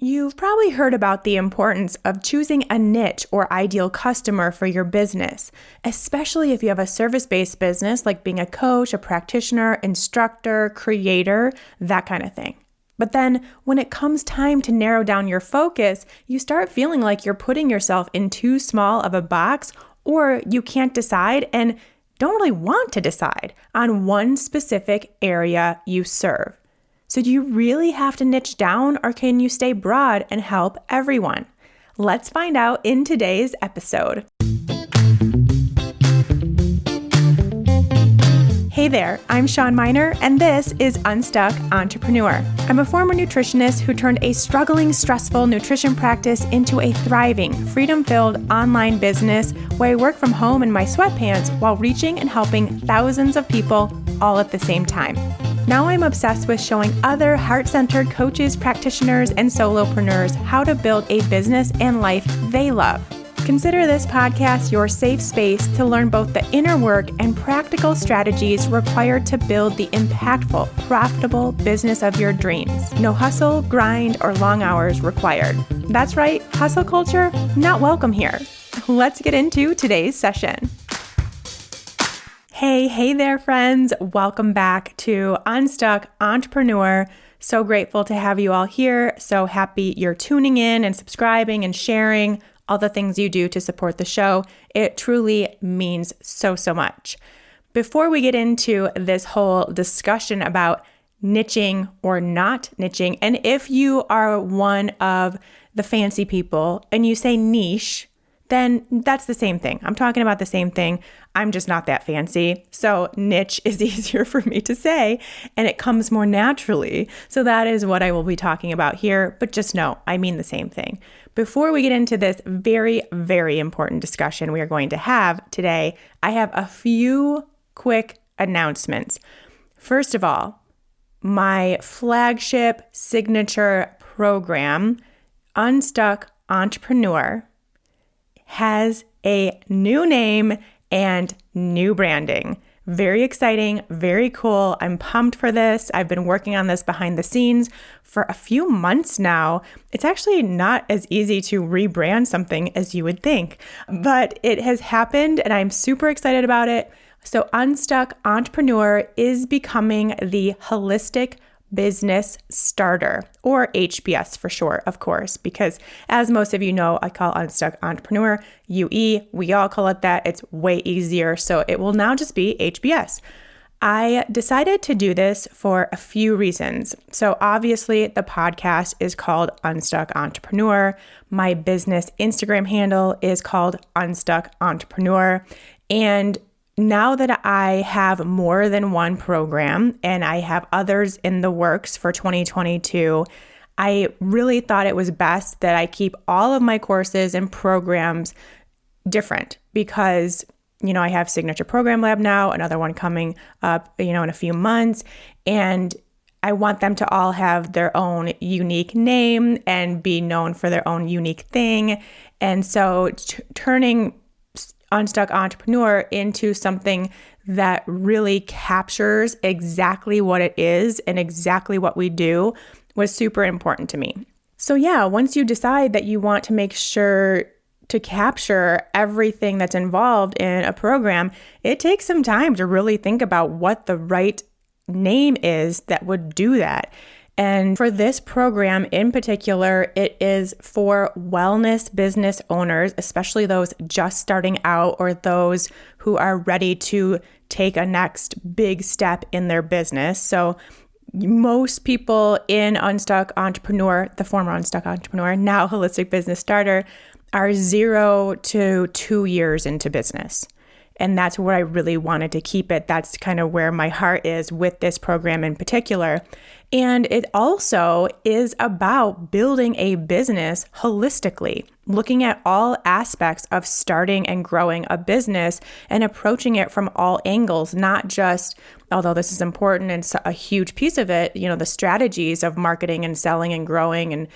You've probably heard about the importance of choosing a niche or ideal customer for your business, especially if you have a service-based business like being a coach, a practitioner, instructor, creator, that kind of thing. But then when it comes time to narrow down your focus, you start feeling like you're putting yourself in too small of a box, or you can't decide and don't really want to decide on one specific area you serve. So do you really have to niche down, or can you stay broad and help everyone? Let's find out in today's episode. Hey there, I'm Shawn Mynar, and this is Unstuck Entrepreneur. I'm a former nutritionist who turned a struggling, stressful nutrition practice into a thriving, freedom-filled online business where I work from home in my sweatpants while reaching and helping thousands of people all at the same time. Now I'm obsessed with showing other heart-centered coaches, practitioners, and solopreneurs how to build a business and life they love. Consider this podcast your safe space to learn both the inner work and practical strategies required to build the impactful, profitable business of your dreams. No hustle, grind, or long hours required. That's right, hustle culture, not welcome here. Let's get into today's session. Hey there, friends. Welcome back to Unstuck Entrepreneur. So grateful to have you all here. So happy you're tuning in and subscribing and sharing all the things you do to support the show. It truly means so much. Before we get into this whole discussion about niching or not niching, and if you are one of the fancy people and you say niche, then that's the same thing. I'm talking about the same thing. I'm just not that fancy. So niche is easier for me to say, and it comes more naturally. So that is what I will be talking about here. But just know, I mean the same thing. Before we get into this very, very important discussion we are going to have today, I have a few quick announcements. First of all, my flagship signature program, Unstuck Entrepreneur, has a new name and new branding. Very exciting, very cool. I'm pumped for this. I've been working on this behind the scenes for a few months now. It's actually not as easy to rebrand something as you would think, but it has happened and I'm super excited about it. So Unstuck Entrepreneur is becoming the holistic business starter, or HBS for short, of course, because as most of you know, I call Unstuck Entrepreneur UE. We all call it that. It's way easier. So it will now just be HBS. I decided to do this for a few reasons. So obviously the podcast is called Unstuck Entrepreneur. My business Instagram handle is called Unstuck Entrepreneur. And now that I have more than one program and I have others in the works for 2022, I really thought it was best that I keep all of my courses and programs different because, I have Signature Program Lab now, another one coming up, in a few months, and I want them to all have their own unique name and be known for their own unique thing. And so turning Unstuck Entrepreneur into something that really captures exactly what it is and exactly what we do was super important to me. So yeah, once you decide that you want to make sure to capture everything that's involved in a program, it takes some time to really think about what the right name is that would do that. And for this program in particular, it is for wellness business owners, especially those just starting out or those who are ready to take a next big step in their business. So most people in Unstuck Entrepreneur, the former Unstuck Entrepreneur, now Holistic Business Starter, are 0 to 2 years into business. And that's where I really wanted to keep it. That's kind of where my heart is with this program in particular. And it also is about building a business holistically, looking at all aspects of starting and growing a business and approaching it from all angles, not just, although this is important and a huge piece of it, the strategies of marketing and selling and growing and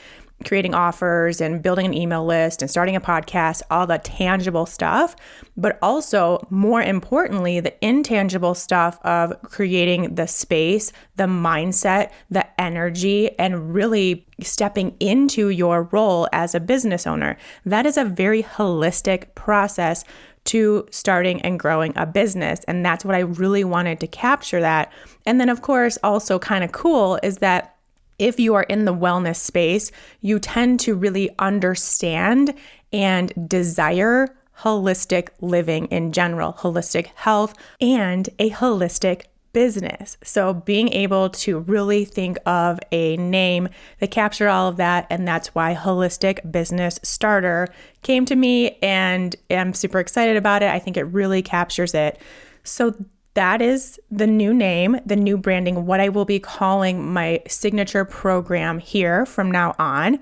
creating offers and building an email list and starting a podcast, all the tangible stuff, but also more importantly, the intangible stuff of creating the space, the mindset, the energy, and really stepping into your role as a business owner. That is a very holistic process to starting and growing a business. And that's what I really wanted to capture that. And then of course, also kind of cool is that if you are in the wellness space, you tend to really understand and desire holistic living in general, holistic health, and a holistic business. So being able to really think of a name that captured all of that, and that's why Holistic Business Starter came to me, and I'm super excited about it. I think it really captures it. So that is the new name, the new branding, what I will be calling my signature program here from now on.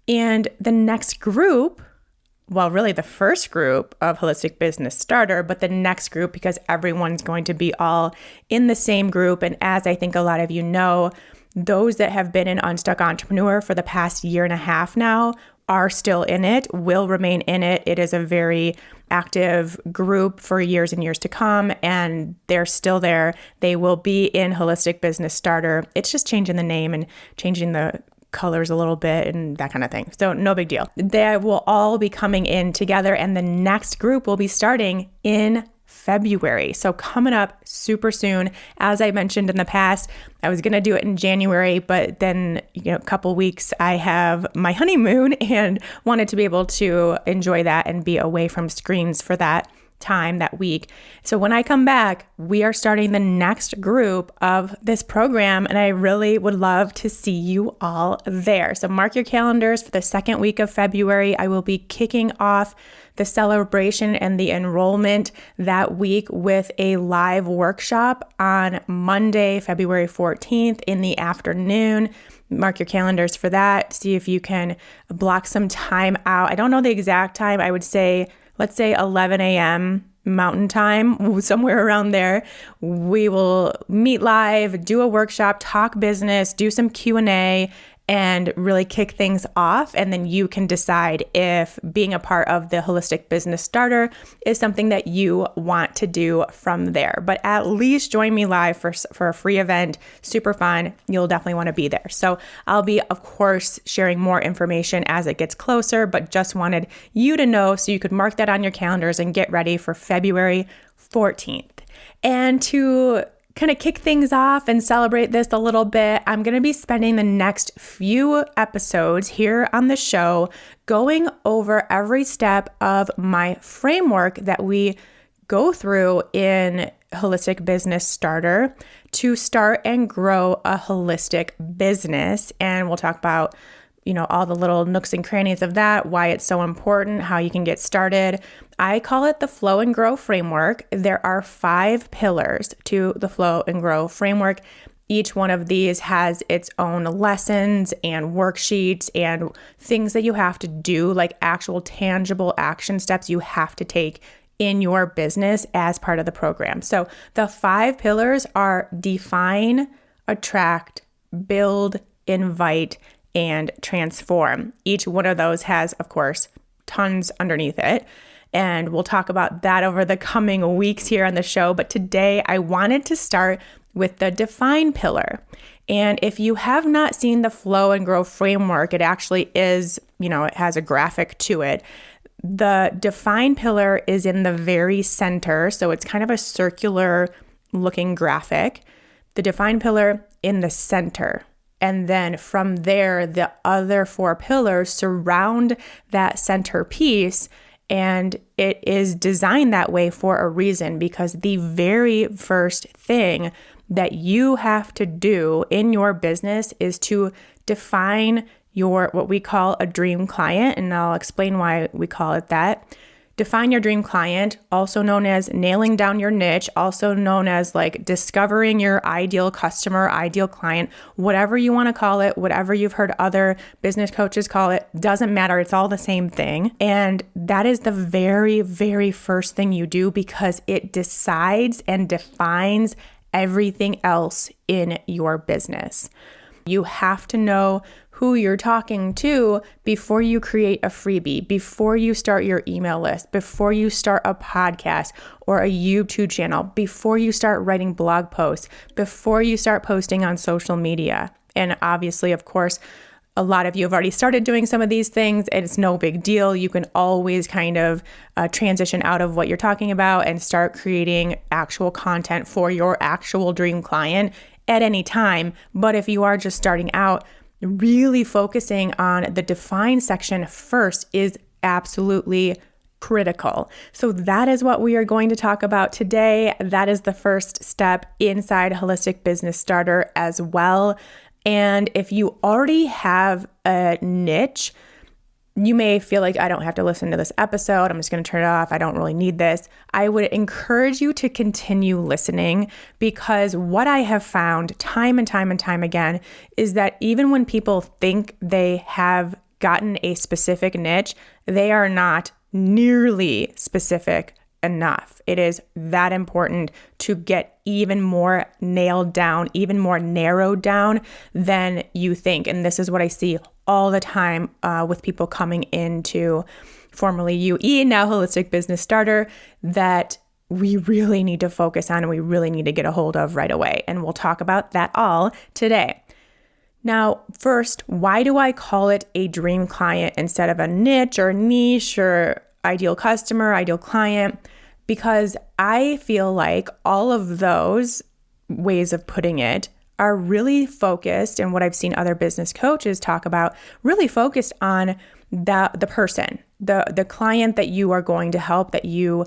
And the next group, well, really the first group of Holistic Business Starter, but the next group, because everyone's going to be all in the same group. And as I think a lot of you know, those that have been in Unstuck Entrepreneur for the past year and a half now are still in it, will remain in it. It is a very active group for years and years to come, and they're still there. They will be in Holistic Business Starter. It's just changing the name and changing the colors a little bit and that kind of thing. So no big deal. They will all be coming in together, and the next group will be starting in February. So coming up super soon. As I mentioned in the past, I was going to do it in January, but then, a couple weeks I have my honeymoon and wanted to be able to enjoy that and be away from screens for that time, that week. So when I come back, we are starting the next group of this program, and I really would love to see you all there. So mark your calendars for the second week of February. I will be kicking off the celebration and the enrollment that week with a live workshop on Monday, February 14th in the afternoon. Mark your calendars for that. See if you can block some time out. I don't know the exact time. I would say, let's say 11 a.m. Mountain Time, somewhere around there. We will meet live, do a workshop, talk business, do some Q&A, and really kick things off. And then you can decide if being a part of the Holistic Business Starter is something that you want to do from there. But at least join me live for a free event. Super fun. You'll definitely want to be there. So I'll be, of course, sharing more information as it gets closer, but just wanted you to know so you could mark that on your calendars and get ready for February 14th. And to kind of kick things off and celebrate this a little bit, I'm going to be spending the next few episodes here on the show going over every step of my framework that we go through in Holistic Business Starter to start and grow a holistic business. And we'll talk about all the little nooks and crannies of that, why it's so important, how you can get started. I call it the Flow and Grow framework. There are 5 pillars to the Flow and Grow framework. Each one of these has its own lessons and worksheets and things that you have to do, like actual tangible action steps you have to take in your business as part of the program. So the 5 pillars are define, attract, build, invite, and transform. Each one of those has, of course, tons underneath it. And we'll talk about that over the coming weeks here on the show. But today I wanted to start with the define pillar. And if you have not seen the Flow and Grow framework, it actually is, it has a graphic to it. The define pillar is in the very center. So it's kind of a circular looking graphic. The define pillar in the center. And then from there, the other 4 pillars surround that centerpiece. And it is designed that way for a reason, because the very first thing that you have to do in your business is to define your, what we call a dream client. And I'll explain why we call it that. Define your dream client, also known as nailing down your niche, also known as like discovering your ideal customer, ideal client, whatever you want to call it, whatever you've heard other business coaches call it, doesn't matter. It's all the same thing. And that is the very, very first thing you do, because it decides and defines everything else in your business. You have to know who you're talking to before you create a freebie, before you start your email list, before you start a podcast or a YouTube channel, before you start writing blog posts, before you start posting on social media. And obviously, of course, a lot of you have already started doing some of these things, and it's no big deal. You can always kind of transition out of what you're talking about and start creating actual content for your actual dream client at any time. But if you are just starting out, really focusing on the define section first is absolutely critical. So that is what we are going to talk about today. That is the first step inside Holistic Business Starter as well. And if you already have a niche, you may feel like I don't have to listen to this episode. I'm just going to turn it off. I don't really need this. I would encourage you to continue listening, because what I have found time and time and time again is that even when people think they have gotten a specific niche, they are not nearly specific enough. It is that important to get even more nailed down, even more narrowed down than you think. And this is what I see all the time with people coming into formerly UE, now Holistic Business Starter, that we really need to focus on and we really need to get a hold of right away. And we'll talk about that all today. Now, first, why do I call it a dream client instead of a niche or niche or ideal customer, ideal client? Because I feel like all of those ways of putting it are really focused, and what I've seen other business coaches talk about, really focused on the person, the client that you are going to help, that you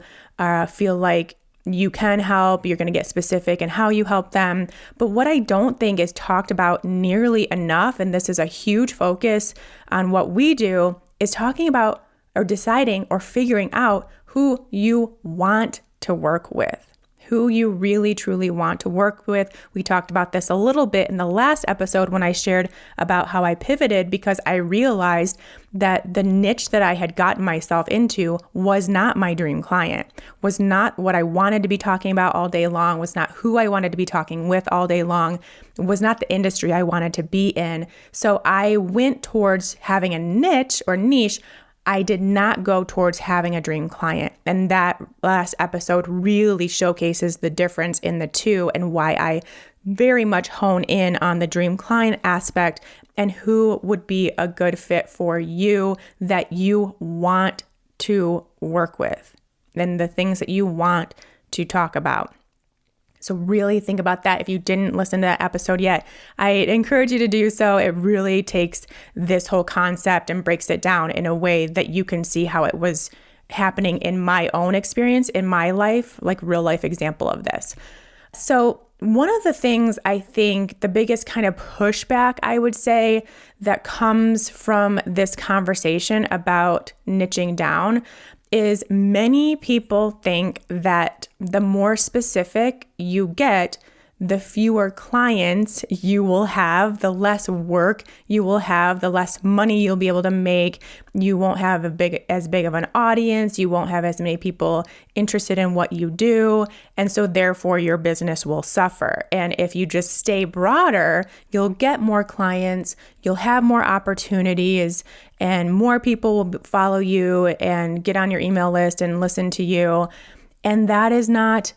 feel like you can help, you're going to get specific in how you help them. But what I don't think is talked about nearly enough, and this is a huge focus on what we do, is talking about or deciding or figuring out who you want to work with, who you really truly want to work with. We talked about this a little bit in the last episode when I shared about how I pivoted, because I realized that the niche that I had gotten myself into was not my dream client, was not what I wanted to be talking about all day long, was not who I wanted to be talking with all day long, was not the industry I wanted to be in. So I went towards having a niche or niche. I did not go towards having a dream client. And that last episode really showcases the difference in the two and why I very much hone in on the dream client aspect and who would be a good fit for you that you want to work with and the things that you want to talk about. So really think about that. If you didn't listen to that episode yet, I encourage you to do so. It really takes this whole concept and breaks it down in a way that you can see how it was happening in my own experience, in my life, like real life example of this. So one of the things I think the biggest kind of pushback I would say that comes from this conversation about niching down is many people think that the more specific you get, the fewer clients you will have, the less work you will have, the less money you'll be able to make. You won't have as big of an audience. You won't have as many people interested in what you do. And so therefore your business will suffer. And if you just stay broader, you'll get more clients, you'll have more opportunities, and more people will follow you and get on your email list and listen to you. And that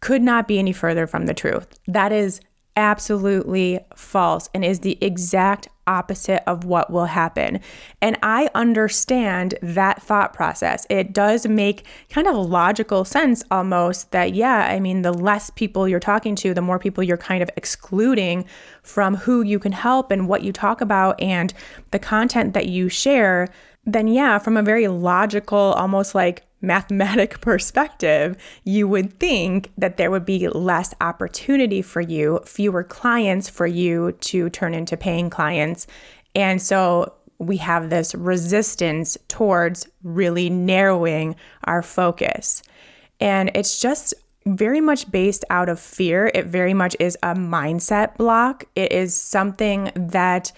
could not be any further from the truth. That is absolutely false and is the exact opposite of what will happen. And I understand that thought process. It does make kind of logical sense almost that, the less people you're talking to, the more people you're kind of excluding from who you can help and what you talk about and the content that you share, then from a very logical, almost like mathematic perspective, you would think that there would be less opportunity for you, fewer clients for you to turn into paying clients. And so we have this resistance towards really narrowing our focus. And it's just very much based out of fear. It very much is a mindset block. It is something that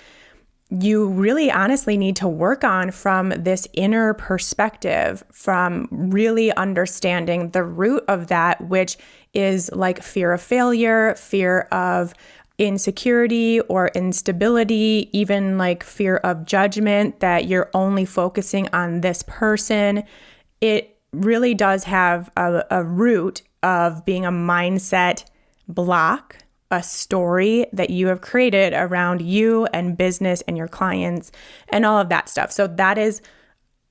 you really honestly need to work on from this inner perspective, from really understanding the root of that, which is like fear of failure, fear of insecurity or instability, even like fear of judgment, that you're only focusing on this person, it really does have a root of being a mindset block, a story that you have created around you and business and your clients and all of that stuff. So that is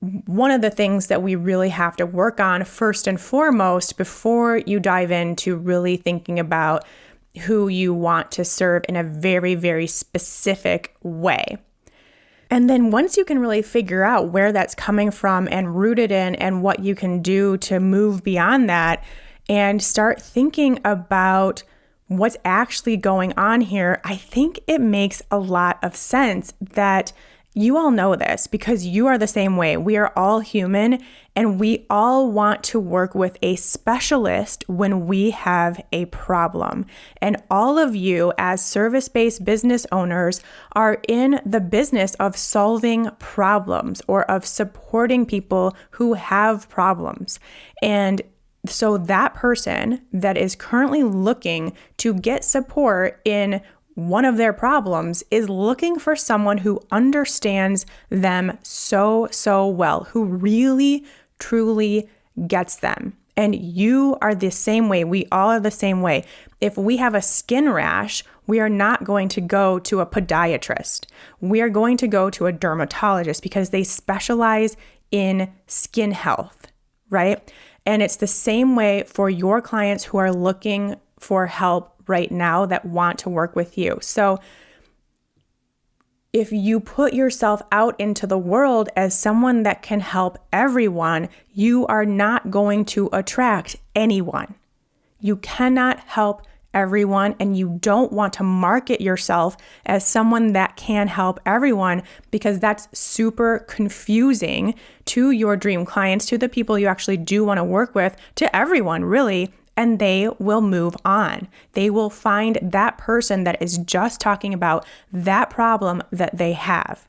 one of the things that we really have to work on first and foremost before you dive into really thinking about who you want to serve in a very, very specific way. And then once you can really figure out where that's coming from and root it in and what you can do to move beyond that and start thinking about what's actually going on here, I think it makes a lot of sense that you all know this because you are the same way. We are all human and we all want to work with a specialist when we have a problem. And all of you as service-based business owners are in the business of solving problems or of supporting people who have problems. And so that person that is currently looking to get support in one of their problems is looking for someone who understands them so well, who really, truly gets them. And you are the same way. We all are the same way. If we have a skin rash, we are not going to go to a podiatrist. We are going to go to a dermatologist because they specialize in skin health, right? And it's the same way for your clients who are looking for help right now that want to work with you. So if you put yourself out into the world as someone that can help everyone, you are not going to attract anyone. You cannot help everyone, and you don't want to market yourself as someone that can help everyone because that's super confusing to your dream clients, to the people you actually do want to work with, to everyone really. And they will move on. They will find that person that is just talking about that problem that they have.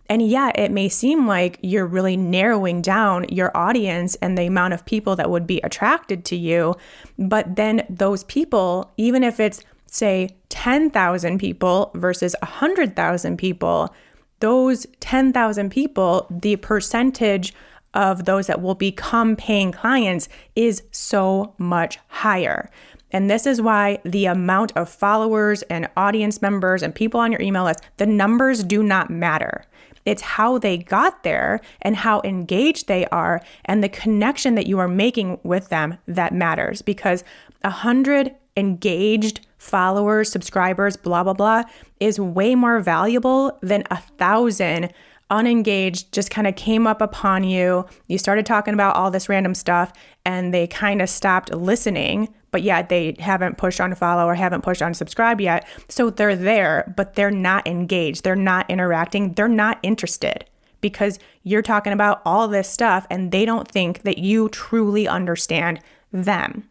And yeah, it may seem like you're really narrowing down your audience and the amount of people that would be attracted to you. But then those people, even if it's say 10,000 people versus 100,000 people, those 10,000 people, the percentage of those that will become paying clients is so much higher. And this is why the amount of followers and audience members and people on your email list, the numbers do not matter. It's how they got there and how engaged they are and the connection that you are making with them that matters, because 100 engaged followers, subscribers, blah, blah, blah, is way more valuable than 1,000 unengaged, just kind of came up upon you. You started talking about all this random stuff and they kind of stopped listening, but yet they haven't pushed on follow or haven't pushed on subscribe yet. So they're there, but they're not engaged. They're not interacting. They're not interested because you're talking about all this stuff and they don't think that you truly understand them.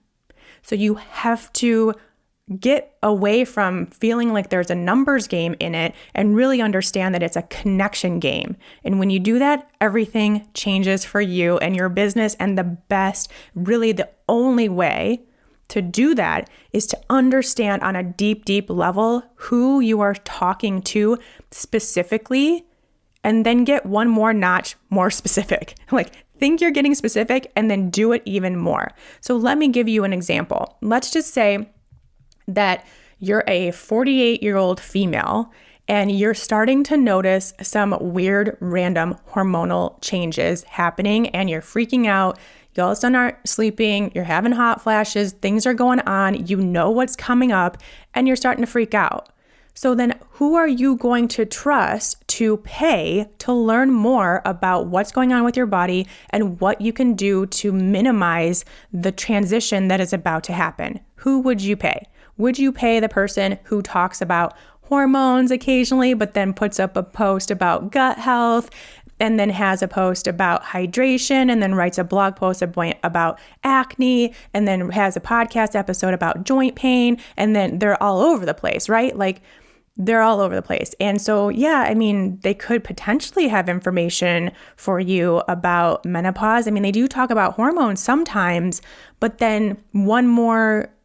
So you have to get away from feeling like there's a numbers game in it and really understand that it's a connection game. And when you do that, everything changes for you and your business. And the best, really the only way to do that is to understand on a deep, deep level who you are talking to specifically, and then get one more notch more specific. Like think you're getting specific and then do it even more. So let me give you an example. Let's just say that you're a 48-year-old female and you're starting to notice some weird random hormonal changes happening and you're freaking out. You all of a sudden aren't sleeping, you're having hot flashes, things are going on, you know what's coming up, and you're starting to freak out. So then who are you going to trust to pay to learn more about what's going on with your body and what you can do to minimize the transition that is about to happen? Who would you pay? Would you pay the person who talks about hormones occasionally, but then puts up a post about gut health and then has a post about hydration and then writes a blog post about acne and then has a podcast episode about joint pain, and then they're all over the place, right? Like they're all over the place. And so, yeah, I mean, they could potentially have information for you about menopause. I mean, they do talk about hormones sometimes, but then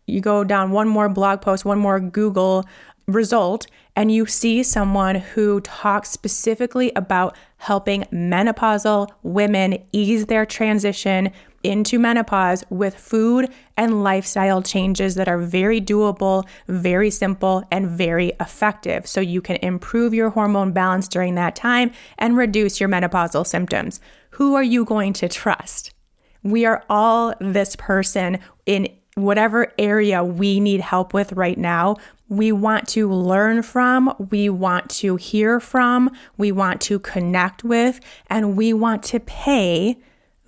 you go down one more blog post, one more Google result and you see someone who talks specifically about helping menopausal women ease their transition into menopause with food and lifestyle changes that are very doable, very simple, and very effective, so you can improve your hormone balance during that time and reduce your menopausal symptoms. Who are you going to trust? We are all this person in whatever area we need help with right now. We want to learn from, we want to hear from, we want to connect with, and we want to pay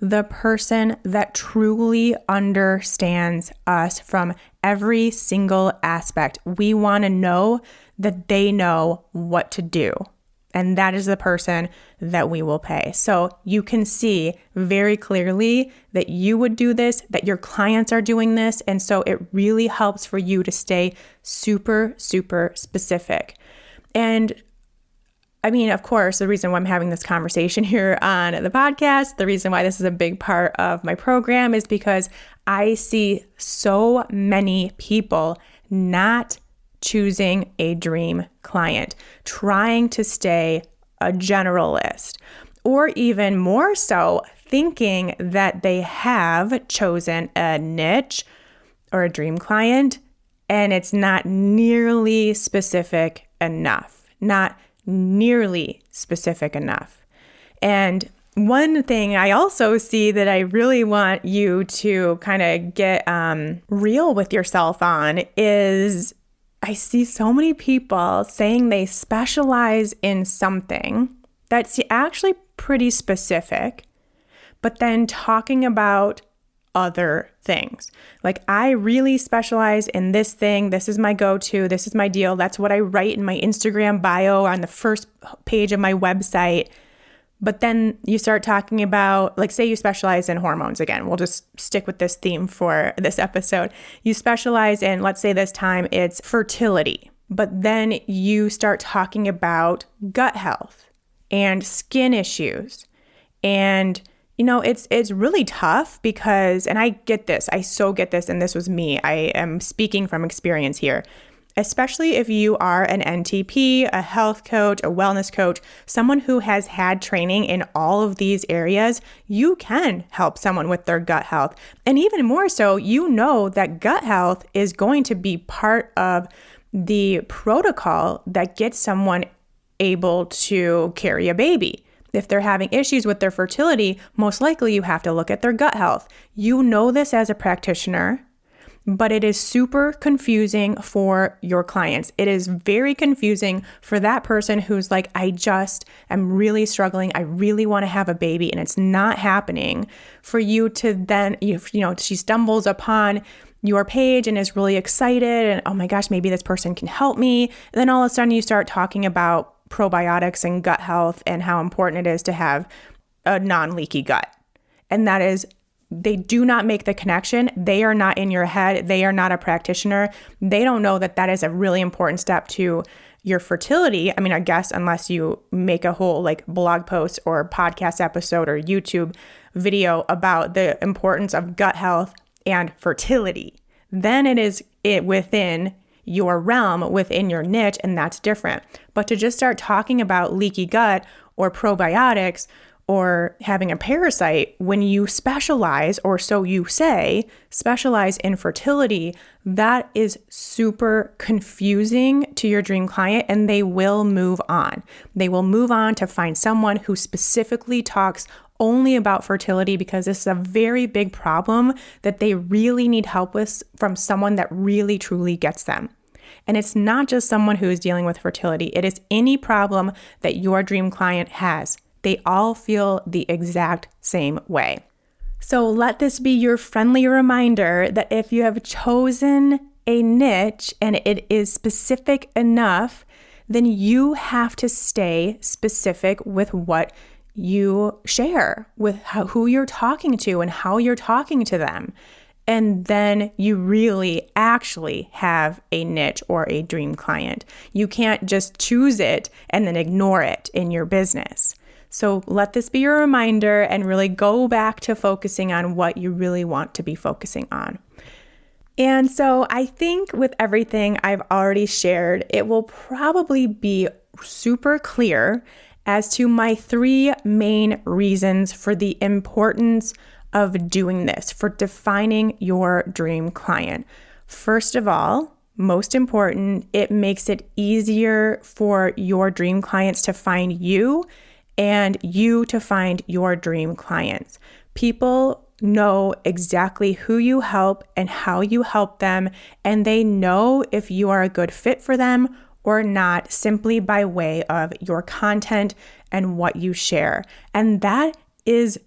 the person that truly understands us from every single aspect. We want to know that they know what to do. And that is the person that we will pay. So you can see very clearly that you would do this, that your clients are doing this. And so it really helps for you to stay super, super specific. And I mean, of course, the reason why I'm having this conversation here on the podcast, the reason why this is a big part of my program is because I see so many people not choosing a dream client, trying to stay a generalist, or even more so, thinking that they have chosen a niche or a dream client, and it's not nearly specific enough, not nearly specific enough. And one thing I also see that I really want you to kind of get real with yourself on is I see so many people saying they specialize in something that's actually pretty specific, but then talking about other things. Like, I really specialize in this thing. This is my go-to. This is my deal. That's what I write in my Instagram bio on the first page of my website. But then you start talking about, like, say you specialize in hormones. Again, we'll just stick with this theme for this episode. You specialize in, let's say this time it's fertility, but then you start talking about gut health and skin issues. And it's really tough because, and I get this, I so get this, and this was me. I am speaking from experience here. Especially if you are an NTP, a health coach, a wellness coach, someone who has had training in all of these areas, you can help someone with their gut health. And even more so, you know that gut health is going to be part of the protocol that gets someone able to carry a baby. If they're having issues with their fertility, most likely you have to look at their gut health. You know this as a practitioner, but it is super confusing for your clients. It is very confusing for that person who's like, I just am really struggling. I really want to have a baby and it's not happening. For you to then, she stumbles upon your page and is really excited and, oh my gosh, maybe this person can help me. And then all of a sudden you start talking about probiotics and gut health and how important it is to have a non-leaky gut. And that is, they do not make the connection. They are not in your head. They are not a practitioner. They don't know that that is a really important step to your fertility. I mean, I guess unless you make a whole blog post or podcast episode or YouTube video about the importance of gut health and fertility, then it is within your realm, within your niche, and that's different. But to just start talking about leaky gut or probiotics or having a parasite when you specialize, or so you say, specialize in fertility, that is super confusing to your dream client, and they will move on. They will move on to find someone who specifically talks only about fertility, because this is a very big problem that they really need help with from someone that really truly gets them. And it's not just someone who is dealing with fertility. It is any problem that your dream client has. They all feel the exact same way. So let this be your friendly reminder that if you have chosen a niche and it is specific enough, then you have to stay specific with what you share, with who you're talking to and how you're talking to them. And then you really actually have a niche or a dream client. You can't just choose it and then ignore it in your business. So let this be your reminder and really go back to focusing on what you really want to be focusing on. And so I think with everything I've already shared, it will probably be super clear as to my 3 main reasons for the importance of doing this, for defining your dream client. First of all, most important, it makes it easier for your dream clients to find you and you to find your dream clients. People know exactly who you help and how you help them, and they know if you are a good fit for them or not simply by way of your content and what you share. And that is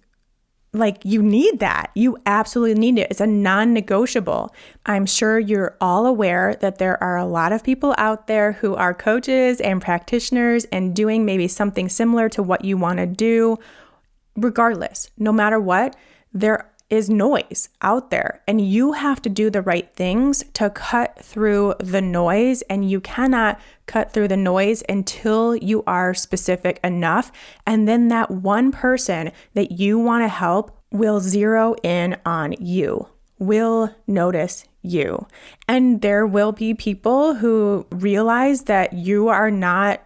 you need that. You absolutely need it. It's a non-negotiable. I'm sure you're all aware that there are a lot of people out there who are coaches and practitioners and doing maybe something similar to what you want to do. Regardless, no matter what, there is noise out there, and you have to do the right things to cut through the noise, and you cannot cut through the noise until you are specific enough. And then that one person that you want to help will zero in on you, will notice you. And there will be people who realize that you are not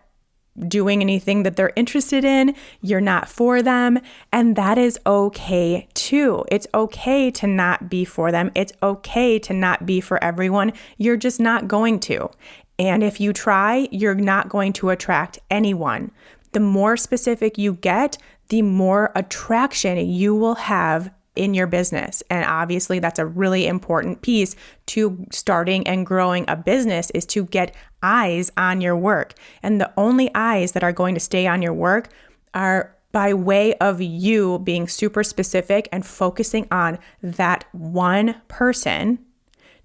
doing anything that they're interested in, you're not for them, and that is okay too. It's okay to not be for them. It's okay to not be for everyone. You're just not going to. And if you try, you're not going to attract anyone. The more specific you get, the more attraction you will have in your business. And obviously that's a really important piece to starting and growing a business, is to get eyes on your work. And the only eyes that are going to stay on your work are by way of you being super specific and focusing on that one person,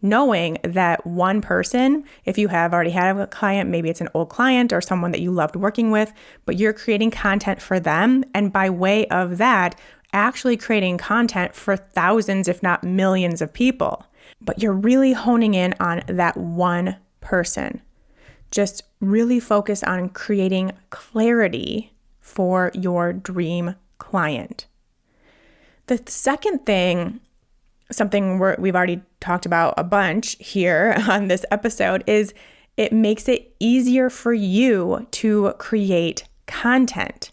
knowing that one person, if you have already had a client, maybe it's an old client or someone that you loved working with, but you're creating content for them. And by way of that, actually creating content for thousands, if not millions of people. But you're really honing in on that one person. Just really focus on creating clarity for your dream client. The second thing, something we've already talked about a bunch here on this episode, is it makes it easier for you to create content.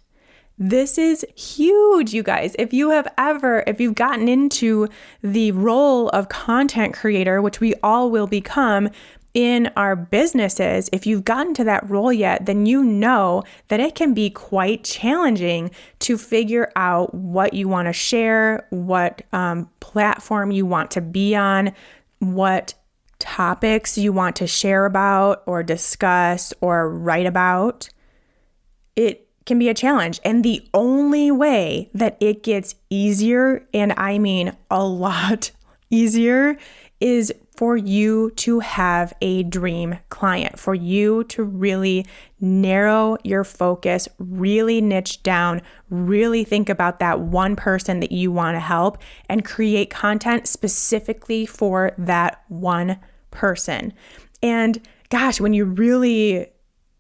This is huge, you guys. If you've gotten into the role of content creator, which we all will become in our businesses, if you've gotten to that role yet, then you know that it can be quite challenging to figure out what you want to share, what platform you want to be on, what topics you want to share about or discuss or write about. It can be a challenge. And the only way that it gets easier, and I mean a lot easier, is for you to have a dream client, for you to really narrow your focus, really niche down, really think about that one person that you want to help and create content specifically for that one person. And gosh, when you really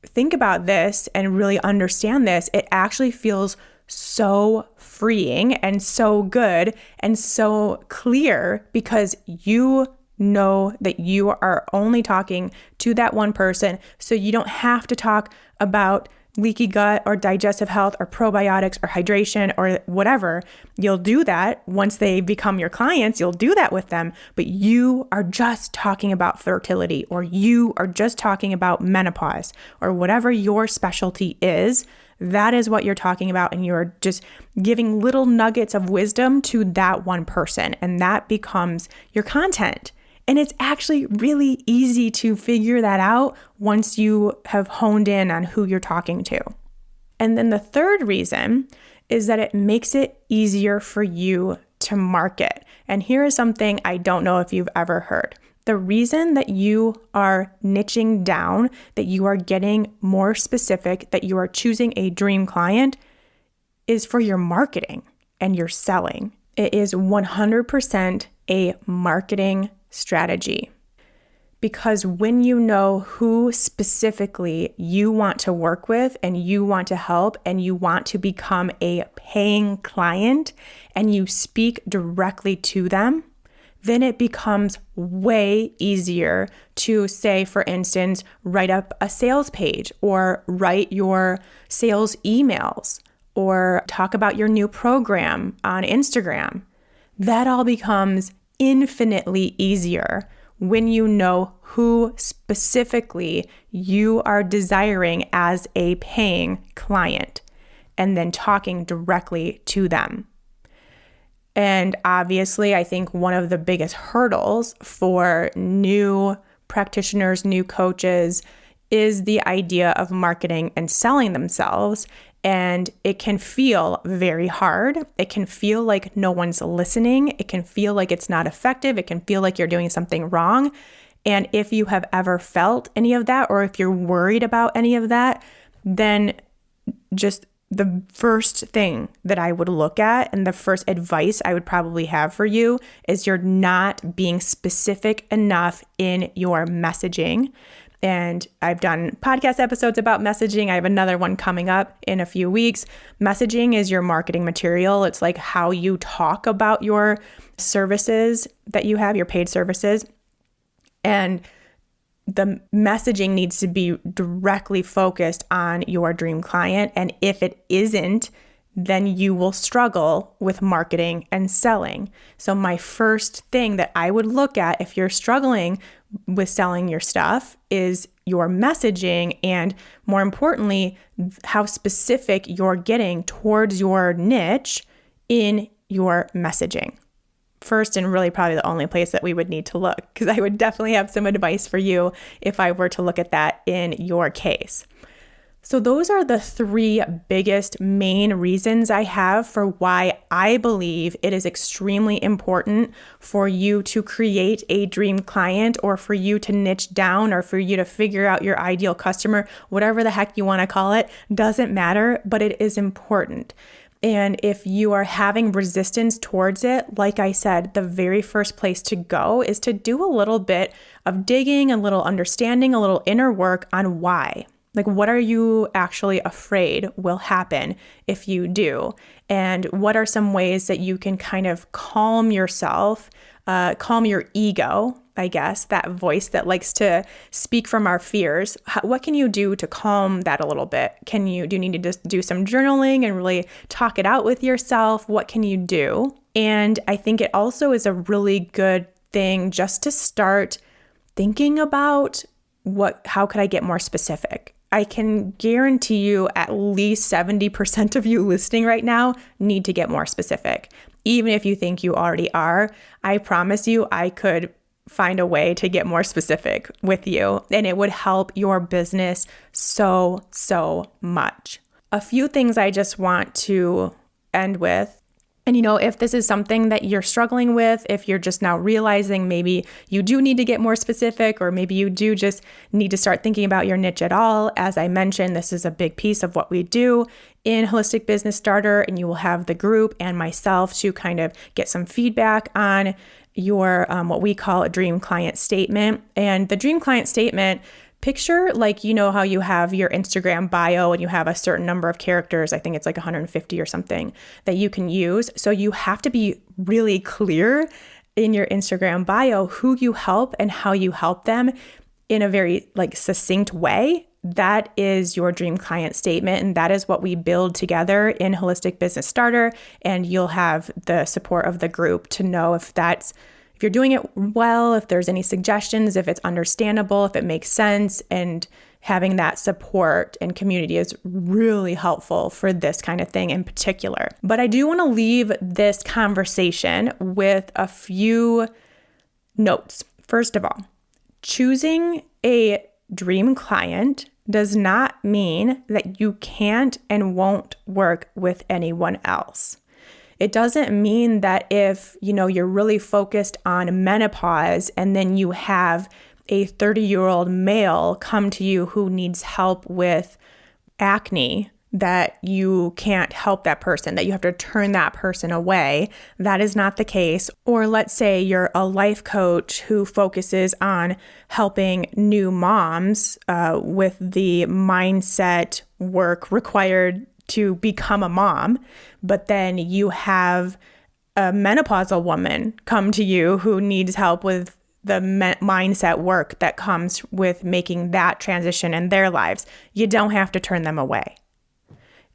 think about this and really understand this, it actually feels so freeing and so good and so clear, because you know that you are only talking to that one person. So you don't have to talk about leaky gut or digestive health or probiotics or hydration or whatever. You'll do that once they become your clients. You'll do that with them, but you are just talking about fertility, or you are just talking about menopause, or whatever your specialty is. That is what you're talking about, and you're just giving little nuggets of wisdom to that one person, and that becomes your content. And it's actually really easy to figure that out once you have honed in on who you're talking to. And then the third reason is that it makes it easier for you to market. And here is something I don't know if you've ever heard. The reason that you are niching down, that you are getting more specific, that you are choosing a dream client is for your marketing and your selling. It is 100% a marketing strategy. Because when you know who specifically you want to work with and you want to help and you want to become a paying client and you speak directly to them, then it becomes way easier to say, for instance, write up a sales page or write your sales emails or talk about your new program on Instagram. That all becomes infinitely easier when you know who specifically you are desiring as a paying client and then talking directly to them. And obviously, I think one of the biggest hurdles for new practitioners, new coaches, is the idea of marketing and selling themselves. And it can feel very hard. It can feel like no one's listening. It can feel like it's not effective. It can feel like you're doing something wrong. And if you have ever felt any of that, or if you're worried about any of that, then just the first thing that I would look at and the first advice I would probably have for you is you're not being specific enough in your messaging. And I've done podcast episodes about messaging. I have another one coming up in a few weeks. Messaging is your marketing material. It's like how you talk about your services that you have, your paid services. And the messaging needs to be directly focused on your dream client. And if it isn't, then you will struggle with marketing and selling. So my first thing that I would look at if you're struggling with selling your stuff is your messaging, and more importantly, how specific you're getting towards your niche in your messaging. First, and really probably the only place that we would need to look, because I would definitely have some advice for you if I were to look at that in your case. So those are the three biggest main reasons I have for why I believe it is extremely important for you to create a dream client, or for you to niche down, or for you to figure out your ideal customer, whatever the heck you want to call it, doesn't matter, but it is important. And if you are having resistance towards it, like I said, the very first place to go is to do a little bit of digging, a little understanding, a little inner work on why. Like, what are you actually afraid will happen if you do? And what are some ways that you can kind of calm yourself, calm your ego, I guess, that voice that likes to speak from our fears? What can you do to calm that a little bit? Do you need to just do some journaling and really talk it out with yourself? What can you do? And I think it also is a really good thing just to start thinking about how could I get more specific? I can guarantee you at least 70% of you listening right now need to get more specific. Even if you think you already are, I promise you I could find a way to get more specific with you, and it would help your business so much. A few things I just want to end with. And if this is something that you're struggling with, if you're just now realizing maybe you do need to get more specific, or maybe you do just need to start thinking about your niche at all, as I mentioned, this is a big piece of what we do in Holistic Business Starter, and you will have the group and myself to kind of get some feedback on your what we call a dream client statement. And the dream client statement, picture like, how you have your Instagram bio and you have a certain number of characters, I think it's like 150 or something, that you can use. So you have to be really clear in your Instagram bio who you help and how you help them in a very succinct way. That is your dream client statement, and that is what we build together in Holistic Business Starter. And you'll have the support of the group to know if you're doing it well, if there's any suggestions, if it's understandable, if it makes sense. And having that support and community is really helpful for this kind of thing in particular. But I do want to leave this conversation with a few notes. First of all, choosing a dream client does not mean that you can't and won't work with anyone else. It doesn't mean that if, you're really focused on menopause and then you have a 30-year-old male come to you who needs help with acne, that you can't help that person, that you have to turn that person away. That is not the case. Or let's say you're a life coach who focuses on helping new moms with the mindset work required to become a mom, but then you have a menopausal woman come to you who needs help with the mindset work that comes with making that transition in their lives, you don't have to turn them away.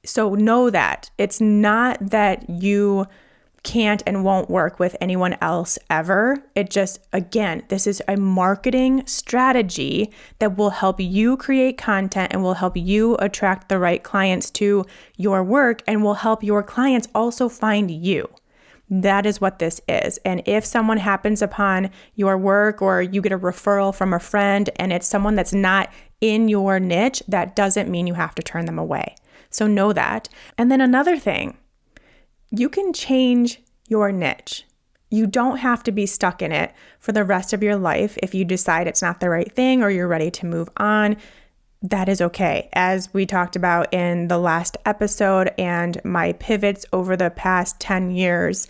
So know that it's not that you can't and won't work with anyone else ever. It just, again, this is a marketing strategy that will help you create content and will help you attract the right clients to your work and will help your clients also find you. That is what this is. And if someone happens upon your work or you get a referral from a friend and it's someone that's not in your niche, that doesn't mean you have to turn them away. So know that. And then another thing, you can change your niche. You don't have to be stuck in it for the rest of your life if you decide it's not the right thing or you're ready to move on. That is okay. As we talked about in the last episode and my pivots over the past 10 years,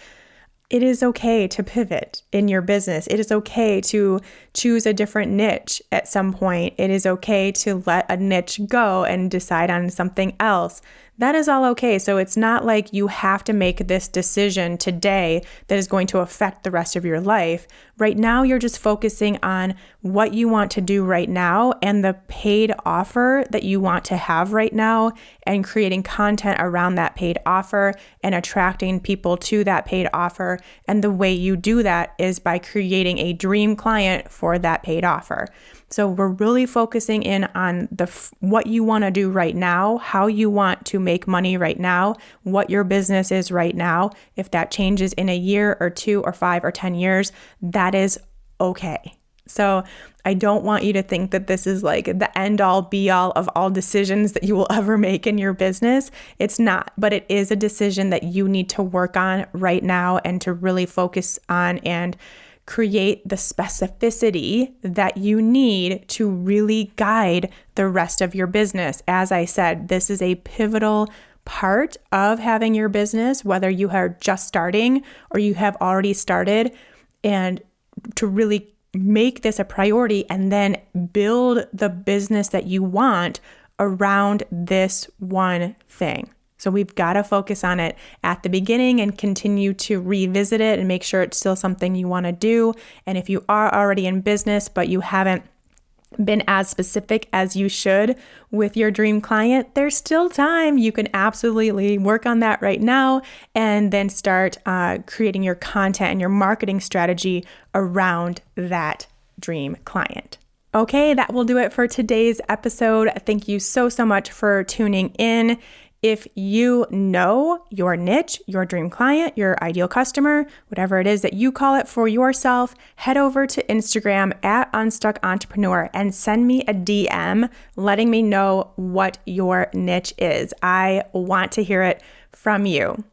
it is okay to pivot in your business. It is okay to choose a different niche at some point. It is okay to let a niche go and decide on something else. That is all okay. So it's not like you have to make this decision today that is going to affect the rest of your life. Right now, you're just focusing on what you want to do right now and the paid offer that you want to have right now and creating content around that paid offer and attracting people to that paid offer. And the way you do that is by creating a dream client for that paid offer. So we're really focusing in on what you want to do right now, how you want to make money right now, what your business is right now. If that changes in a year or 2 or 5 or 10 years, that is okay. So I don't want you to think that this is like the end all be all of all decisions that you will ever make in your business. It's not, but it is a decision that you need to work on right now and to really focus on and create the specificity that you need to really guide the rest of your business. As I said, this is a pivotal part of having your business, whether you are just starting or you have already started, and to really make this a priority and then build the business that you want around this one thing. So we've got to focus on it at the beginning and continue to revisit it and make sure it's still something you want to do. And if you are already in business, but you haven't been as specific as you should with your dream client, there's still time. You can absolutely work on that right now and then start creating your content and your marketing strategy around that dream client. Okay, that will do it for today's episode. Thank you so much for tuning in. If you know your niche, your dream client, your ideal customer, whatever it is that you call it for yourself, head over to Instagram at Unstuck Entrepreneur and send me a DM letting me know what your niche is. I want to hear it from you.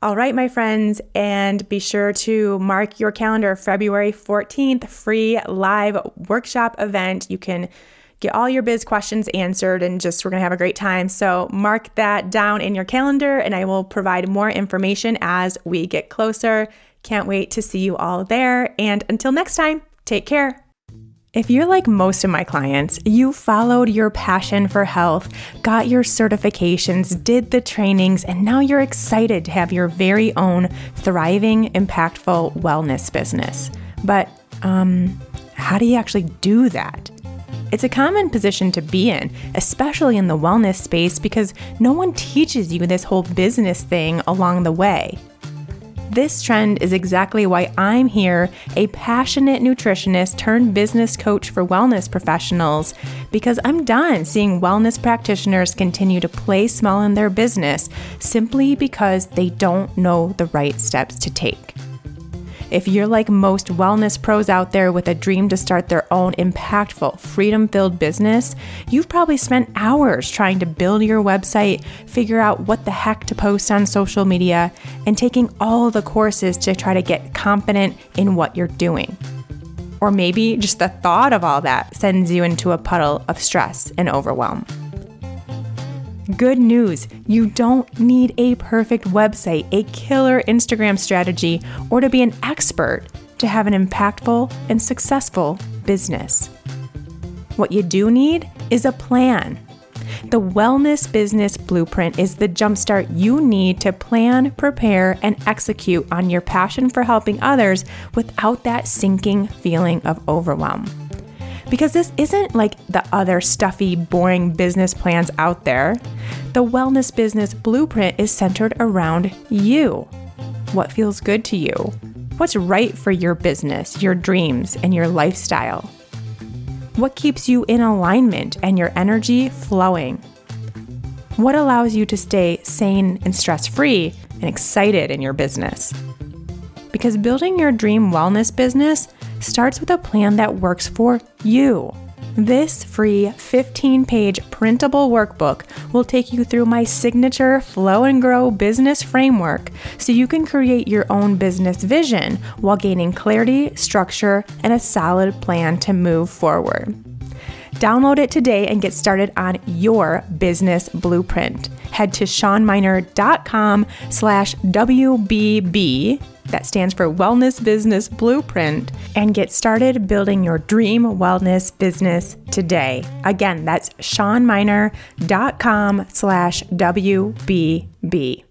All right, my friends, and be sure to mark your calendar, February 14th, free live workshop event. You can get all your biz questions answered and we're going to have a great time. So mark that down in your calendar and I will provide more information as we get closer. Can't wait to see you all there. And until next time, take care. If you're like most of my clients, you followed your passion for health, got your certifications, did the trainings, and now you're excited to have your very own thriving, impactful wellness business. But how do you actually do that? It's a common position to be in, especially in the wellness space, because no one teaches you this whole business thing along the way. This trend is exactly why I'm here, a passionate nutritionist turned business coach for wellness professionals, because I'm done seeing wellness practitioners continue to play small in their business simply because they don't know the right steps to take. If you're like most wellness pros out there with a dream to start their own impactful, freedom-filled business, you've probably spent hours trying to build your website, figure out what the heck to post on social media, and taking all the courses to try to get confident in what you're doing. Or maybe just the thought of all that sends you into a puddle of stress and overwhelm. Good news, you don't need a perfect website, a killer Instagram strategy, or to be an expert to have an impactful and successful business. What you do need is a plan. The Wellness Business Blueprint is the jumpstart you need to plan, prepare, and execute on your passion for helping others without that sinking feeling of overwhelm. Because this isn't like the other stuffy, boring business plans out there. The Wellness Business Blueprint is centered around you. What feels good to you? What's right for your business, your dreams, and your lifestyle? What keeps you in alignment and your energy flowing? What allows you to stay sane and stress-free and excited in your business? Because building your dream wellness business starts with a plan that works for you. This free 15-page printable workbook will take you through my signature Flow and Grow business framework so you can create your own business vision while gaining clarity, structure, and a solid plan to move forward. Download it today and get started on your business blueprint. Head to ShawnMynar.com/WBB, that stands for Wellness Business Blueprint, and get started building your dream wellness business today. Again, that's ShawnMynar.com/WBB.